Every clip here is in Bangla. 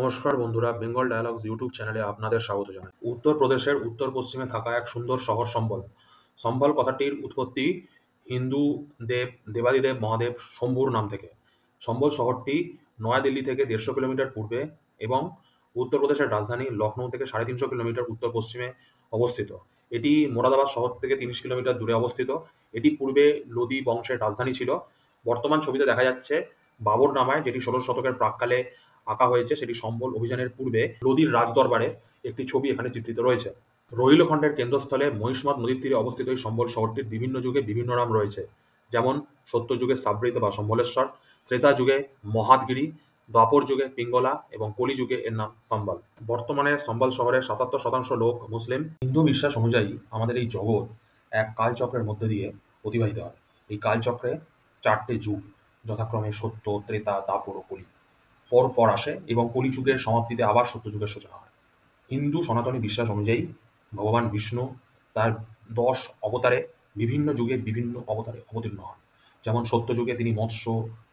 নমস্কার বন্ধুরা, বেঙ্গল ডায়ালগস ইউটিউব চ্যানেলে আপনাদের স্বাগত জানাই। উত্তরপ্রদেশের উত্তর পশ্চিমে থাকা এক সুন্দর শহর সম্বল। সম্বল কথাটির উৎপত্তি হিন্দু দেবাদিদেব মহাদেব শম্ভুর নাম থেকে। সম্বল শহরটি নয়াদিল্লি থেকে 150 কিলোমিটার পূর্বে এবং উত্তরপ্রদেশের রাজধানী লখনৌ থেকে 350 কিলোমিটার উত্তর পশ্চিমে অবস্থিত। এটি মোরাদাবাদ শহর থেকে 30 কিলোমিটার দূরে অবস্থিত। এটি পূর্বে লোদি বংশের রাজধানী ছিল। বর্তমান ছবিতে দেখা যাচ্ছে বাবর নামায়, যেটি 16 শতকের প্রাক্কালে আঁকা হয়েছে, সেটি সম্বল অভিযানের পূর্বে লোদির রাজদরবারে একটি ছবি এখানে চিত্রিত রয়েছে। রোহিলখণ্ডের কেন্দ্রস্থলে মহিষমদ নদীর তীরে অবস্থিত এই সম্বল শহরটির বিভিন্ন যুগে বিভিন্ন নাম রয়েছে, যেমন সত্য যুগে সাবৃত বা সম্বলেশ্বর, ত্রেতা যুগে মহাদগিরি, দ্বাপর যুগে পিঙ্গলা এবং কলি যুগে এর নাম সম্বল। বর্তমানে সম্বল শহরের 77% লোক মুসলিম। হিন্দু বিশ্বাস অনুযায়ী আমাদের এই জগৎ এক কালচক্রের মধ্যে দিয়ে অতিবাহিত হয়। এই কালচক্রে 4টে যুগ, যথাক্রমে সত্য, ত্রেতা, দ্বাপর ও কলি পর আসে এবং কলিযুগের সমাপ্তিতে আবার সত্যযুগের সূচনা হয়। হিন্দু সনাতনী বিশ্বাস অনুযায়ী ভগবান বিষ্ণু তার 10 অবতারে বিভিন্ন যুগে বিভিন্ন অবতারে অবতীর্ণ হন। যেমন সত্যযুগে তিনি মৎস্য,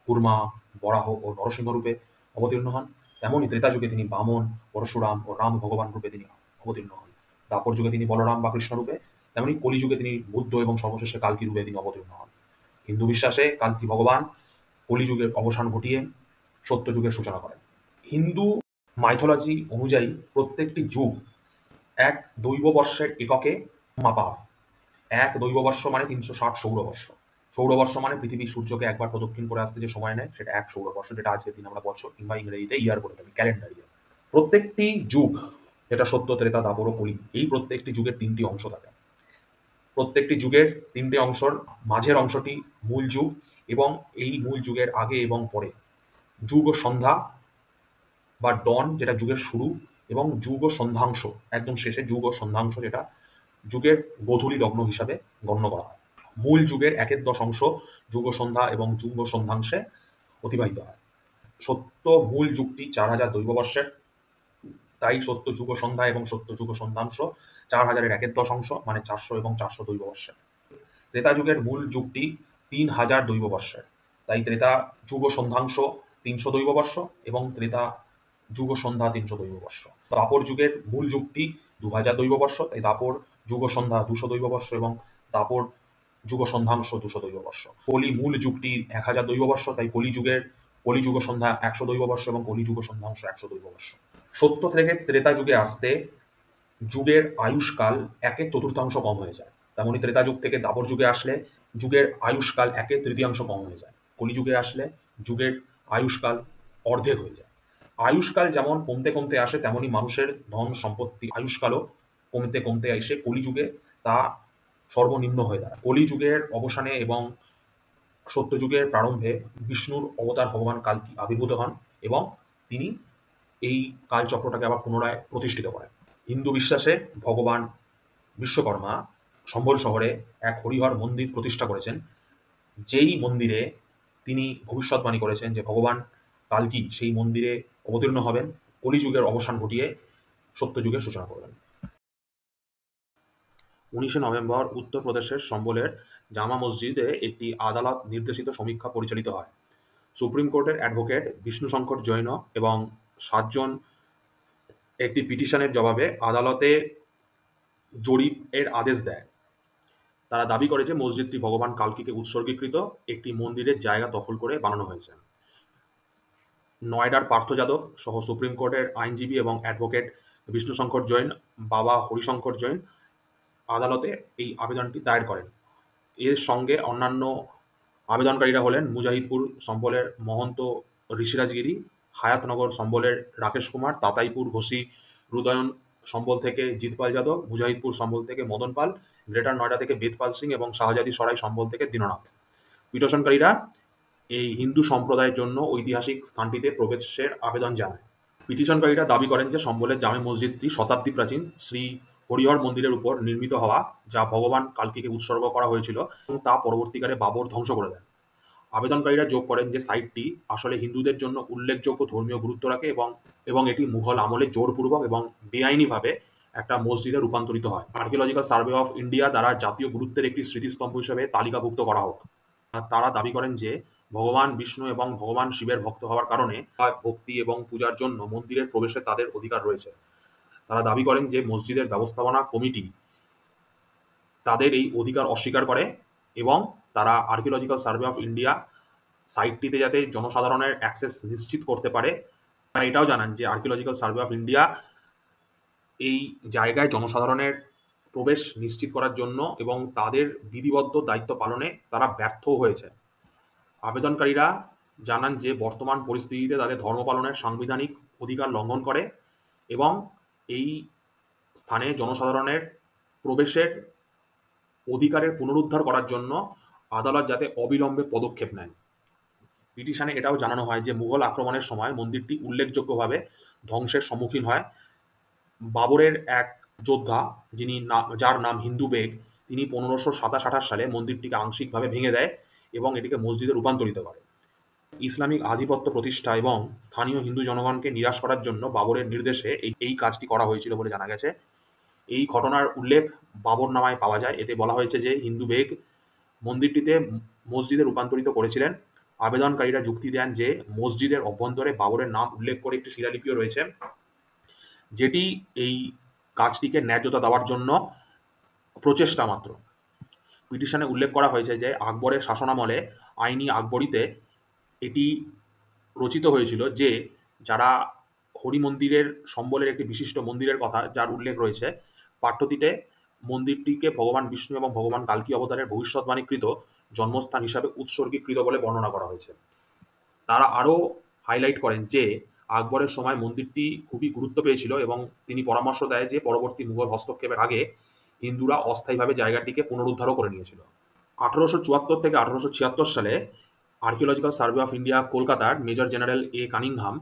কুর্মা, বরাহ ও নরসিংহ রূপে অবতীর্ণ হন, তেমনই ত্রেতা যুগে তিনি বামন, পরশুরাম ও রাম ভগবান রূপে তিনি অবতীর্ণ হন। দ্বাপর যুগে তিনি বলরাম বা কৃষ্ণ রূপে, তেমনি কলিযুগে তিনি বুদ্ধ এবং সর্বশেষে কালকি রূপে তিনি অবতীর্ণ হন। হিন্দু বিশ্বাসে কালকি ভগবান কলিযুগের অবসান ঘটিয়ে সত্যযুগের সূচনা করেন। হিন্দু মাইথোলজি অনুযায়ী প্রত্যেকটি যুগ এক দৈববর্ষের এককে মাপা হয়। এক দৈববর্ষ মানে 360 সৌরবর্ষ। সৌরবর্ষ মানে পৃথিবী সূর্যকে একবার প্রদক্ষিণ করে আসতে যে সময় নেয়, সেটা এক সৌরবর্ষ, যেটা আজকের দিন আমরা বছর কিংবা ইংরেজিতে ইয়ার বলে থাকি, ক্যালেন্ডার ইয়ার। প্রত্যেকটি যুগ, যেটা সত্য, ত্রেতা, দ্বাপর ও কলি, এই প্রত্যেকটি যুগের 3টি অংশ থাকে। প্রত্যেকটি যুগের 3টে অংশর মাঝের অংশটি মূল যুগ, এবং এই মূল যুগের আগে এবং পরে যুগ ও সন্ধ্যা বা ডন, যেটা যুগের শুরু, এবং যুগ ও সন্ধ্যাংশ একদম শেষে যুগ ও সন্ধ্যাংশ, যেটা যুগের গোধূলি লগ্ন হিসাবে গণ্য করা হয়। মূল যুগের 1/10 অংশ যুগ ও সন্ধ্যা এবং যুগ ও সন্ধ্যাংশে অতিবাহিত হয়। সত্য মূল যুগটি 4000 দৈববর্ষের, তাই সত্য যুগ ও সন্ধ্যা এবং সত্য যুগ ও সন্ধ্যাংশ 4000-এর 1/10 অংশ, মানে 400 এবং 400 দৈববর্ষের। ত্রেতা যুগের মূল যুগটি 3000 দৈববর্ষের, তাই ত্রেতা যুগ ও সন্ধ্যাংশ 300 দৈববর্ষ এবং ত্রেতা যুগ ও সন্ধ্যা 300 দৈববর্ষ। দ্বাপর যুগের মূল যুগটি 2000 দৈববর্ষ, তাই দাপর যুগ ও সন্ধ্যা 200 দৈববর্ষ এবং দাপর যুগ ও সন্ধ্যাংশ 200 দৈববর্ষ। কলি মূল যুগটি 1000 দৈববর্ষ, তাই কলি যুগ ও সন্ধ্যা 100 দৈববর্ষ এবং কলি যুগ ও সন্ধ্যাংশ 100 দৈববর্ষ। সত্য থেকে ত্রেতা যুগে আসতে যুগের আয়ুষ্কাল 1/4 কম হয়ে যায়। তেমনি ত্রেতা যুগ থেকে দাপর যুগে আসলে যুগের আয়ুষ্কাল 1/3 কম হয়ে যায়। কলিযুগে আসলে যুগের আয়ুষ্কাল অর্ধেক হয়ে যায়। আয়ুষ্কাল যেমন কমতে কমতে আসে, তেমনি মানুষের ধন সম্পত্তি আয়ুষ্কালও কমতে কমতে এসে কলিযুগে তা সর্বনিম্ন হয়ে দাঁড়ায়। কলিযুগের অবসানে এবং সত্যযুগের প্রারম্ভে বিষ্ণুর অবতার ভগবান কালকি আবির্ভূত হন এবং তিনি এই কালচক্রটাকে আবার পুনরায় প্রতিষ্ঠিত করেন। হিন্দু বিশ্বাসে ভগবান বিশ্বকর্মা সম্বল শহরে এক হরিহর মন্দির প্রতিষ্ঠা করেছেন, যেই মন্দিরে তিনি ভবিষ্যৎবাণী করেছেন যে ভগবান কালকি সেই মন্দিরে অবতীর্ণ হবেন, কলিযুগের অবসান ঘটিয়ে সত্যযুগের সূচনা করবেন। 19শে নভেম্বর উত্তরপ্রদেশের সম্বলের জামা মসজিদে একটি আদালত নির্দেশিত সমীক্ষা পরিচালিত হয়। সুপ্রিম কোর্টের অ্যাডভোকেট বিষ্ণুশঙ্কর জৈন এবং 7 জন একটি পিটিশনের জবাবে আদালতে জরিপের আদেশ দেয়। তারা দাবি করে যে মসজিদটি ভগবান কালকিকে উৎসর্গীকৃত একটি মন্দিরের জায়গা দখল করে বানানো হয়েছে। নয়ডার পার্থ যাদব সহ সুপ্রিম কোর্টের আইনজীবী এবং অ্যাডভোকেট বিষ্ণুশঙ্কর জৈন, বাবা হরিশঙ্কর জৈন আদালতে এই আবেদনটি দায়ের করেন। এর সঙ্গে অন্যান্য আবেদনকারীরা হলেন মুজাহিদপুর সম্বলের মহন্ত ঋষিরাজগিরি, হায়াতনগর সম্বলের রাকেশ কুমার, তাতাইপুর ঘোষী রুদয়ন সম্বল থেকে জিতপাল যাদব, মুজাহিদপুর সম্বল থেকে মদন পাল, গ্রেটার নয়ডা থেকে বেদপাল সিং এবং শাহজাদি সরাই সম্বল থেকে দীননাথ। পিটিশনকারীরা এই হিন্দু সম্প্রদায়ের জন্য ঐতিহাসিক স্থানটিতে প্রবেশের আবেদন জানায়। পিটিশনকারীরা দাবি করেন যে সম্বলের জামে মসজিদটি শতাব্দী প্রাচীন শ্রী হরিহর মন্দিরের উপর নির্মিত হওয়া, যা ভগবান কালকিকে উৎসর্গ করা হয়েছিল এবং তা পরবর্তীকালে বাবর ধ্বংস করে দেন। আবেদনকারীরা যোগ করেন যে সাইটটি আসলে হিন্দুদের জন্য উল্লেখযোগ্য ধর্মীয় গুরুত্ব রাখে এবং এটি মুঘল আমলে জোরপূর্বক এবং বেআইনিভাবে একটা মসজিদে রূপান্তরিত হয়। আর্কিওলজিক্যাল সার্ভে অফ ইন্ডিয়া দ্বারা জাতীয় গুরুত্বের একটি স্মৃতিস্তম্ভ হিসেবে তালিকাভুক্ত করা হোক। আর তারা দাবি করেন যে ভগবান বিষ্ণু এবং ভগবান শিবের ভক্ত হওয়ার কারণে ভক্তি এবং পূজার জন্য মন্দিরের প্রবেশে তাদের অধিকার রয়েছে। তারা দাবি করেন যে মসজিদের ব্যবস্থাপনা কমিটি তাদের এই অধিকার অস্বীকার করে এবং তারা আর্কিওলজিক্যাল সার্ভে অফ ইন্ডিয়া সাইটটিতে যাতে জনসাধারণের অ্যাক্সেস নিশ্চিত করতে পারে, তারা এটাও জানান যে আর্কিওলজিক্যাল সার্ভে অফ ইন্ডিয়া এই জায়গায় জনসাধারণের প্রবেশ নিশ্চিত করার জন্য এবং তাদের বিধিবদ্ধ দায়িত্ব পালনে তারা ব্যর্থও হয়েছে। আবেদনকারীরা জানান যে বর্তমান পরিস্থিতিতে তাদের ধর্ম পালনের সাংবিধানিক অধিকার লঙ্ঘন করে এবং এই স্থানে জনসাধারণের প্রবেশের অধিকারের পুনরুদ্ধার করার জন্য আদালত যাতে অবিলম্বে পদক্ষেপ নেন। পিটিশনে এটাও জানানো হয় যে মুঘল আক্রমণের সময় মন্দিরটি উল্লেখযোগ্যভাবে ধ্বংসের সম্মুখীন হয়। বাবরের এক যোদ্ধা যার নাম হিন্দু বেগ, তিনি 1527-28 সালে মন্দিরটিকে আংশিকভাবে ভেঙে দেয় এবং এটিকে মসজিদে রূপান্তরিত করে। ইসলামিক আধিপত্য প্রতিষ্ঠা এবং স্থানীয় হিন্দু জনগণকে নিরাশ করার জন্য বাবরের নির্দেশে এই কাজটি করা হয়েছিল বলে জানা গেছে। এই ঘটনার উল্লেখ বাবরনামায় পাওয়া যায়। এতে বলা হয়েছে যে হিন্দু বেগ মন্দিরটিতে মসজিদে রূপান্তরিত করেছিলেন। আবেদনকারীরা যুক্তি দেন যে মসজিদের অভ্যন্তরে বাবরের নাম উল্লেখ করে একটি শিলালিপিও রয়েছে, যেটি এই কাজটিকে ন্যায্যতা দেওয়ার জন্য প্রচেষ্টা মাত্র। পিটিশনে উল্লেখ করা হয়েছে যে আকবরের শাসনামলে আইনি আকবরীতে এটি রচিত হয়েছিল যে যারা হরি মন্দিরের সম্বলের একটি বিশিষ্ট মন্দিরের কথা যার উল্লেখ রয়েছে, পাঠ্যটিতে মন্দিরটিকে ভগবান বিষ্ণু এবং ভগবান কালকি অবতারের ভবিষ্যৎবাণীকৃত জন্মস্থান হিসাবে উৎসর্গীকৃত বলে বর্ণনা করা হয়েছে। তারা আরও হাইলাইট করেন যে আকবরের সময় মন্দিরটি খুবই গুরুত্ব পেয়েছিল এবং তিনি পরামর্শ দেয় যে পরবর্তী মুঘল হস্তক্ষেপের আগে হিন্দুরা অস্থায়ীভাবে জায়গাটিকে পুনরুদ্ধারও করে নিয়েছিল। 1874 থেকে 1876 সালে আর্কিওলজিক্যাল সার্ভে অফ ইন্ডিয়া কলকাতার মেজর জেনারেল এ কানিংহাম,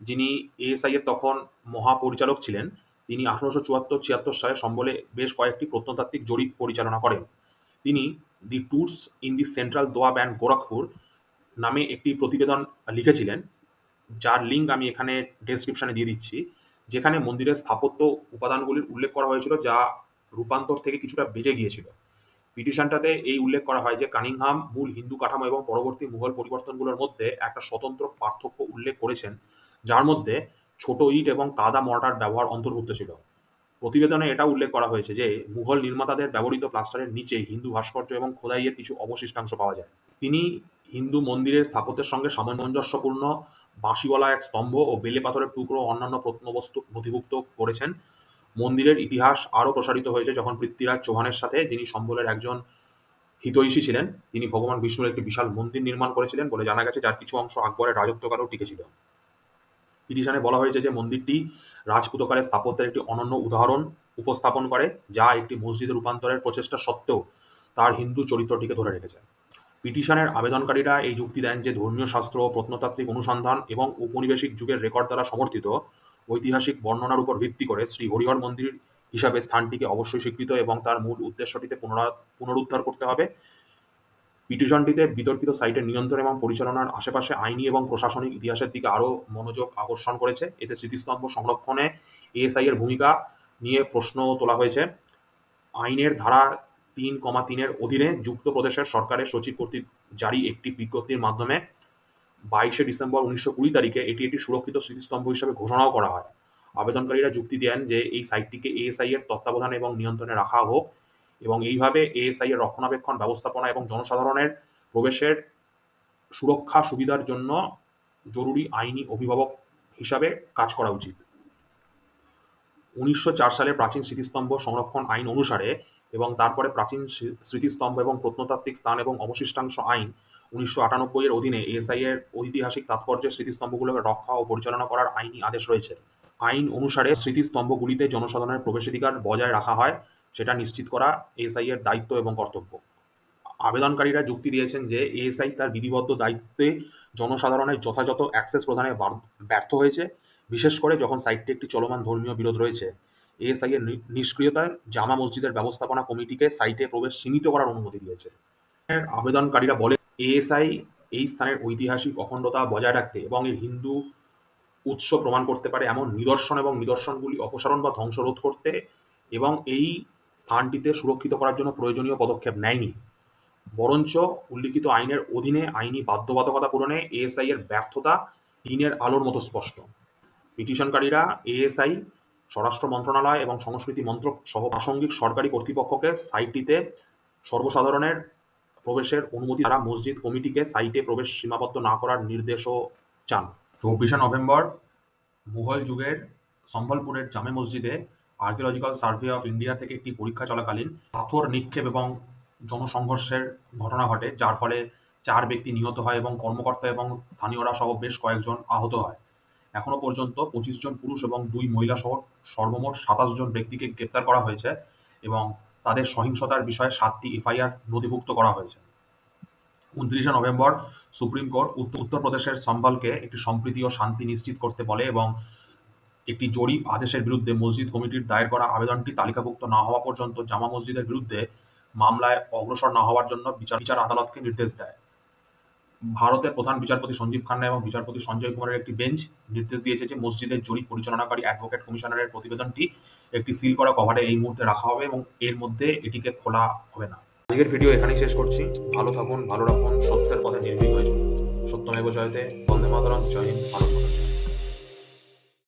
যিনি এএসআই এর তখন মহাপরিচালক ছিলেন, তিনি 1874-76 সালে সম্বলে বেশ কয়েকটি প্রত্নতাত্ত্বিক জরিপ পরিচালনা করেন। তিনি the tours in the central Doab and Gorakhpur নামে একটি প্রতিবেদন লিখেছিলেন, যার লিঙ্ক আমি এখানে ডেসক্রিপশনে দিয়ে দিচ্ছি, যেখানে মন্দিরের স্থাপত্য উপাদানগুলির উল্লেখ করা হয়েছিল যা রূপান্তর থেকে কিছুটা বেঁচে গিয়েছিল। পিটিশনটাতে এই উল্লেখ করা হয় যে কানিংহাম মূল হিন্দু কাঠামো এবং পরবর্তী মুঘল পরিবর্তনগুলোর মধ্যে একটা স্বতন্ত্র পার্থক্য উল্লেখ করেছেন, যার মধ্যে ছোট ইট এবং কাদা মর্টার ব্যবহার অন্তর্ভুক্ত ছিল। প্রতিবেদনে এটা উল্লেখ করা হয়েছে যে মুঘল নির্মাতাদের ব্যবহৃত প্লাস্টারের নিচে হিন্দু ভাস্কর্য এবং খোদাইয়ের কিছু অবশিষ্টাংশ পাওয়া যায়। তিনি হিন্দু মন্দিরের স্থাপত্যের সঙ্গে সামঞ্জস্যপূর্ণ বাঁশিওয়ালা এক স্তম্ভ ও বেলে পাথরের টুকরো ও অন্যান্য প্রত্নবস্তু নথিভুক্ত করেছেন। মন্দিরের ইতিহাস আরও প্রসারিত হয়েছে যখন পৃথ্বীরাজ চৌহানের সাথে, যিনি সম্বলের একজন হিতৈষী ছিলেন, তিনি ভগবান বিষ্ণুর একটি বিশাল মন্দির নির্মাণ করেছিলেন বলে জানা গেছে, যার কিছু অংশ আকবরের রাজত্বকালেও টিকেছিল। পিটিশনে বলা হয়েছে যে মন্দিরটি রাজপুতকালের স্থাপত্যের একটি অনন্য উদাহরণ উপস্থাপন করে, যা একটি মসজিদে রূপান্তরের প্রচেষ্টা সত্ত্বেও তার হিন্দু চরিত্রটিকে ধরে রেখেছে। পিটিশনের আবেদনকারীরা এই যুক্তি দেন যে ধর্মীয় শাস্ত্র, প্রত্নতাত্ত্বিক অনুসন্ধান এবং ঔপনিবেশিক যুগের রেকর্ড দ্বারা সমর্থিত ঐতিহাসিক বর্ণনার উপর ভিত্তি করে শ্রী হরিহর মন্দির হিসাবে স্থানটিকে অবশ্যই স্বীকৃত এবং তার মূল উদ্দেশ্যটিতে পুনরুদ্ধার করতে হবে। পিটিশনটিতে বিতর্কিত সাইটের নিয়ন্ত্রণ এবং পরিচালনার আশেপাশে আইনি এবং প্রশাসনিক ইতিহাসের দিকে আরও মনোযোগ আকর্ষণ করেছে। এতে স্মৃতিস্তম্ভ সংরক্ষণে এএসআই এর ভূমিকা নিয়ে প্রশ্ন তোলা হয়েছে। আইনের ধারা 3,3 অধীনে যুক্ত প্রদেশের সরকারের সচিব কর্তৃক জারি একটি বিজ্ঞপ্তির মাধ্যমে 22শে ডিসেম্বর 1920 তারিখে এটি একটি সুরক্ষিত স্মৃতিস্তম্ভ হিসাবে ঘোষণাও করা হয়। আবেদনকারীরা যুক্তি দেন যে এই সাইটটিকে এএসআই এর তত্ত্বাবধানে এবং নিয়ন্ত্রণে রাখা হোক এবং এইভাবে এএসআই এর রক্ষণাবেক্ষণ, ব্যবস্থাপনা এবং জনসাধারণের প্রবেশের সুরক্ষা সুবিধার জন্য জরুরি আইনি অভিভাবক হিসাবে কাজ করা উচিত। 1904 সালে প্রাচীন স্মৃতিস্তম্ভ সংরক্ষণ আইন অনুসারে এবং তারপরে প্রাচীন স্মৃতিস্তম্ভ এবং প্রত্নতাত্ত্বিক স্থান এবং অবশিষ্টাংশ আইন 1998 এর অধীনে এএসআই এর ঐতিহাসিক তাৎপর্যের স্মৃতিস্তম্ভগুলোকে রক্ষা ও পরিচালনা করার আইনি আদেশ রয়েছে। আইন অনুসারে স্মৃতিস্তম্ভগুলিতে জনসাধারণের প্রবেশাধিকার বজায় রাখা হয়, সেটা নিশ্চিত করা এএসআই এর দায়িত্ব এবং কর্তব্য। আবেদনকারীরা যুক্তি দিয়েছেন যে এএসআই তার বিধিবদ্ধ দায়িত্বে জনসাধারণের যথাযথ অ্যাক্সেস প্রদানে ব্যর্থ হয়েছে, বিশেষ করে যখন সাইটটি একটি চলমান ধর্মীয় বিরোধ রয়েছে। এএসআই এর নিষ্ক্রিয়তায় জামা মসজিদের ব্যবস্থাপনা কমিটিকে সাইটে প্রবেশ সীমিত করার অনুমতি দিয়েছে। আবেদনকারীরা বলে এএসআই এই স্থানের ঐতিহাসিক অখণ্ডতা বজায় রাখতে এবং এর হিন্দু উৎস প্রমাণ করতে পারে এমন নিদর্শন এবং নিদর্শনগুলি অপসারণ বা ধ্বংস রোধ করতে এবং এই স্থানটিতে সুরক্ষিত করার জন্য প্রয়োজনীয় পদক্ষেপ নেয়নি। বরঞ্চ উল্লিখিত আইনের অধীনে আইনি বাধ্যবাধকতা পূরণে এএসআই এর ব্যর্থতা দিনের আলোর মতো স্পষ্ট। পিটিশনকারীরা এএসআই, স্বরাষ্ট্র মন্ত্রণালয় এবং সংস্কৃতি মন্ত্রক সহ প্রাসঙ্গিক সরকারি কর্তৃপক্ষকে সাইটটিতে সর্বসাধারণের প্রবেশের অনুমতি দ্বারা মসজিদ কমিটিকে সাইটে প্রবেশ সীমাবদ্ধ না করার নির্দেশও চান। 24শে নভেম্বর মুঘল যুগের সম্বলপুরের জামে মসজিদে আর্কিওলজিক্যাল সার্ভে অফ ইন্ডিয়া থেকে একটি পরীক্ষা চলাকালীন পাথর নিক্ষেপ এবং জনসংঘর্ষের ঘটনা ঘটে, যার ফলে 4 ব্যক্তি নিহত হয় এবং কর্মকর্তা এবং স্থানীয়রা সহ বেশ কয়েকজন আহত হয়। এখনো পর্যন্ত 25 জন পুরুষ এবং 2 মহিলা সহ সর্বমোট 27 জন ব্যক্তিকে গ্রেপ্তার করা হয়েছে এবং তাদের সহিংসতার বিষয়ে 7টি এফআইআর নথিভুক্ত করা হয়েছে। 29শে নভেম্বর সুপ্রিম কোর্ট উত্তরপ্রদেশের সম্বলকে একটি সম্প্রীতি ও শান্তি নিশ্চিত করতে বলে এবং একটি জরিপ আদেশের বিরুদ্ধে মসজিদ কমিটির দায়ের করা আবেদনটি তালিকাভুক্ত না হওয়া পর্যন্ত জামা মসজিদের বিরুদ্ধে মামলায় অগ্রসর না হওয়ার জন্য বিচার আদালতকে নির্দেশ দেয়। ভারতের প্রধান বিচারপতি সঞ্জীব খান্না এবং বিচারপতি সঞ্জয় কুমারের একটি বেঞ্চ নির্দেশ দিয়েছে যে মসজিদের জরিপ পরিচালনাকারী অ্যাডভোকেট কমিশনারের প্রতিবেদনটি একটি সিল করা কভারে এই মুহূর্তে রাখা হবে এবং এর মধ্যে এটিকে খোলা হবে না। আজকের ভিডিও এখানেই শেষ করছি। ভালো থাকুন, ভালো রাখুন, সত্যের পথে নির্ভীক হয়ে চলুন। সত্যমেব জয়তে। বন্দে মাতরম। জয় হিন্দ। ভারত মাতা।